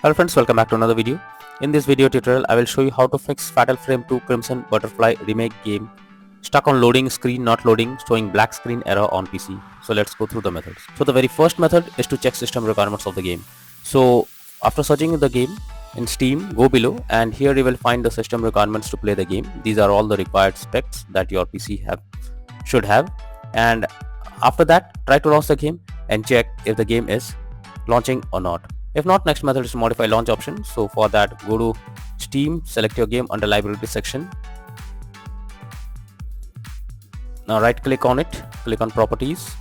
Hello friends, welcome back to another video. In this video tutorial, I will show you how to fix Fatal Frame 2 Crimson Butterfly Remake game stuck on loading screen not loading, showing black screen error on PC. So let's go through the methods. So the very first method is to check system requirements of the game. So after searching the game in Steam, go below and here you will find the system requirements to play the game. These are all the required specs that your PC should have, and after that try to launch the game and check if the game is launching or not. If not, next method is to modify launch option. So for that, go to Steam, select your game under library section. Now right click on it, click on properties,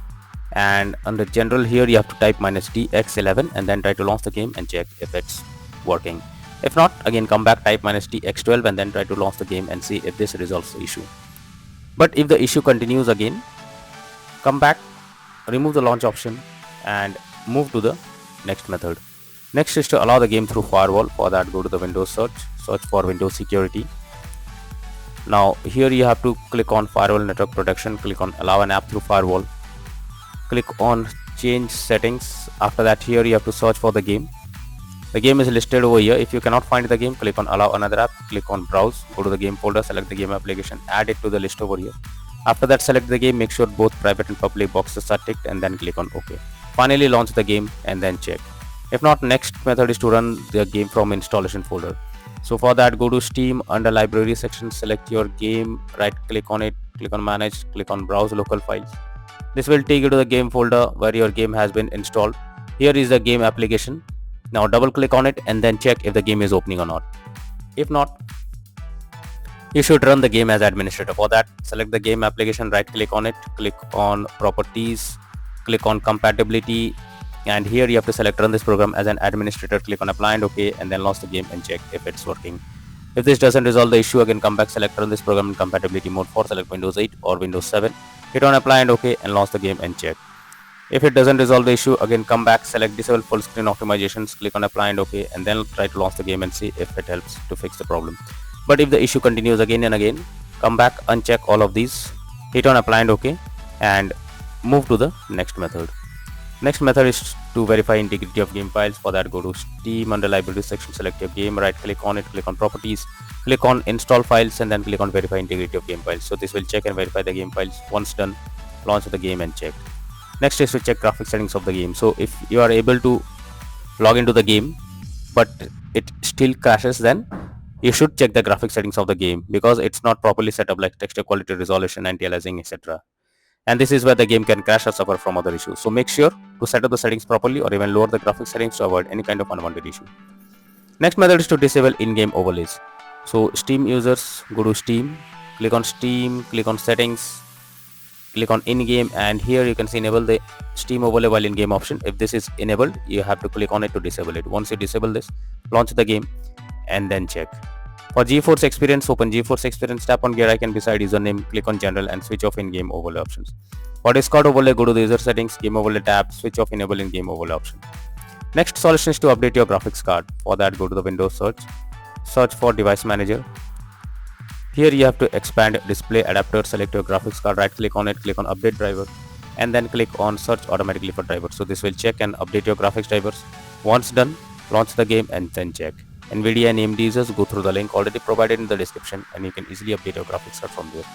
and under general here you have to type -dx11 and then try to launch the game and check if it's working. If not, again come back, type -dx12 and then try to launch the game and see if this resolves the issue. But if the issue continues again, come back, remove the launch option and move to the next method. Next is to allow the game through firewall. For that, go to the Windows search for Windows security. Now here you have to click on firewall network protection, click on allow an app through firewall, click on change settings. After that, here you have to search for the game. The game is listed over here. If you cannot find the game, click on allow another app, click on browse, go to the game folder, select the game application, add it to the list over here. After that, select the game, make sure both private and public boxes are ticked and then click on OK. Finally launch the game and then check. If not, next method is to run the game from installation folder. So for that, go to Steam, under library section, select your game, right click on it, click on manage, click on browse local files. This will take you to the game folder where your game has been installed. Here is the game application. Now double click on it and then check if the game is opening or not. If not, you should run the game as administrator. For that, select the game application, right click on it, click on properties, click on compatibility, and here you have to select run this program as an administrator, click on apply and OK, and then launch the game and check if it's working. If this doesn't resolve the issue, again come back, select run this program in compatibility mode for select Windows 8 or Windows 7, hit on apply and OK and launch the game and check. If it doesn't resolve the issue, again come back, select disable full screen optimizations, click on apply and OK, and then try to launch the game and see if it helps to fix the problem. But if the issue continues again and again, come back, uncheck all of these, hit on apply and OK, and move to the next method. Next method is to verify integrity of game files. For that, go to Steam, under library section, select your game, right click on it, click on properties, click on install files and then click on verify integrity of game files. So this will check and verify the game files. Once done, launch the game and check. Next is to check graphic settings of the game. So if you are able to log into the game but it still crashes, then you should check the graphic settings of the game because it's not properly set up, like texture quality, resolution, anti-aliasing, etc. And this is where the game can crash or suffer from other issues. So make sure to set up the settings properly or even lower the graphic settings to avoid any kind of unwanted issue. Next method is to disable in-game overlays. So Steam users, go to Steam, click on Steam, click on settings, click on in-game, and here you can see enable the Steam overlay while in-game option. If this is enabled, you have to click on it to disable it. Once you disable this, launch the game and then check. For GeForce Experience, open GeForce Experience, tap on gear icon beside username, click on general and switch off in-game overlay options. For Discord overlay, go to the user settings, game overlay tab, switch off enable in-game overlay option. Next solution is to update your graphics card. For that, go to the Windows search for device manager. Here you have to expand display adapter, select your graphics card, right click on it, click on update driver and then click on search automatically for drivers. So this will check and update your graphics drivers. Once done, launch the game and then check. NVIDIA and AMD users, go through the link already provided in the description and you can easily update your graphics card from there.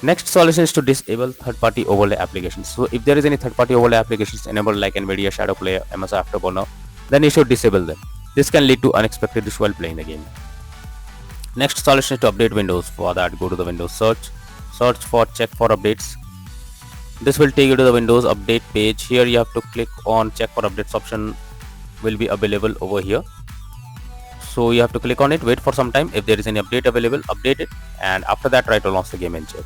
Next solution is to disable third-party overlay applications. So if there is any third-party overlay applications enabled like NVIDIA Shadow Player, MSI Afterburner, then you should disable them. This can lead to unexpected issues while playing the game. Next solution is to update Windows. For that, go to the Windows search for check for updates. This will take you to the Windows update page. Here you have to click on check for updates option, will be available over here. So you have to click on it, wait for some time. If there is any update available, update it, and after that try to launch the game and check.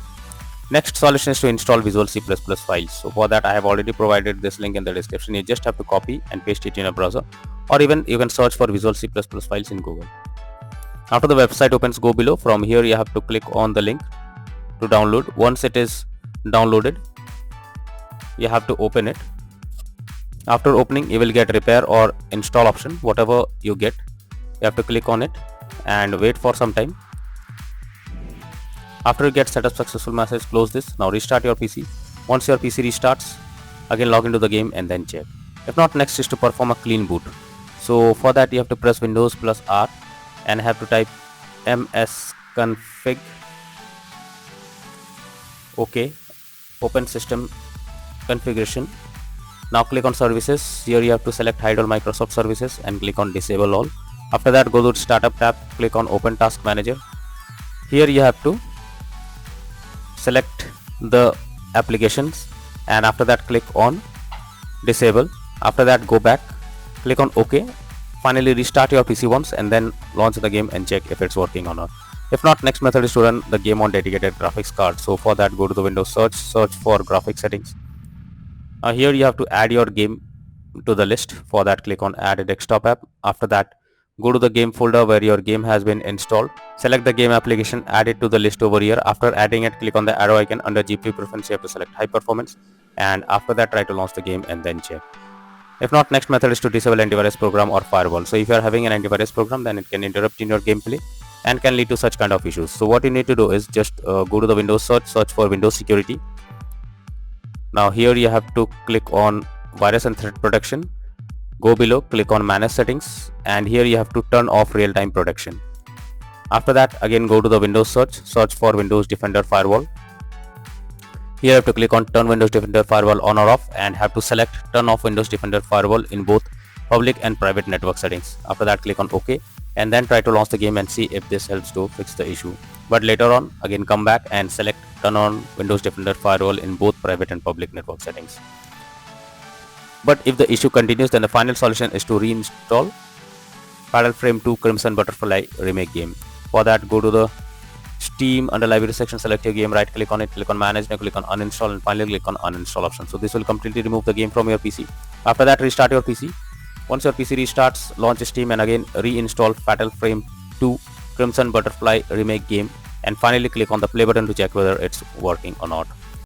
Next solution is to install Visual C++ files. So for that, I have already provided this link in the description. You just have to copy and paste it in a browser, or even you can search for Visual C++ files in Google. After the website opens, go below. From here you have to click on the link to download. Once it is downloaded, you have to open it. After opening, you will get repair or install option, whatever you get. You have to click on it and wait for some time. After you get setup successful message, close this. Now restart your PC. Once your PC restarts, again log into the game and then check. If not, next is to perform a clean boot. So for that you have to press Windows plus R and have to type msconfig. OK, open system configuration. Now click on services. Here you have to select hide all Microsoft services and click on disable all. After that go to startup tab, click on open task manager. Here you have to select the applications and after that click on disable. After that go back, click on OK. Finally restart your PC once and then launch the game and check if it's working or not. If not, next method is to run the game on dedicated graphics card. So for that go to the Windows search for graphics settings. Here you have to add your game to the list. For that click on add a desktop app. After that go to the game folder where your game has been installed. Select the game application, add it to the list over here. After adding it, click on the arrow icon. Under GPU preference you have to select high performance and after that try to launch the game and then check. If not, next method is to disable antivirus program or firewall. So if you are having an antivirus program, then it can interrupt in your gameplay and can lead to such kind of issues. So what you need to do is just go to the Windows search for Windows security. Now here you have to click on virus and threat protection. Go below, click on manage settings and here you have to turn off real-time protection. After that again go to the Windows search for Windows Defender Firewall. Here you have to click on turn Windows Defender Firewall on or off and have to select turn off Windows Defender Firewall in both public and private network settings. After that click on OK and then try to launch the game and see if this helps to fix the issue. But later on again come back and select turn on Windows Defender Firewall in both private and public network settings. But if the issue continues, then the final solution is to reinstall Fatal Frame 2 Crimson Butterfly Remake game. For that go to the Steam under library section, select your game, right click on it, click on manage, now click on uninstall and finally click on uninstall option. So this will completely remove the game from your PC. After that restart your PC. Once your PC restarts, launch Steam and again reinstall Fatal Frame 2 Crimson Butterfly Remake game and finally click on the play button to check whether it's working or not.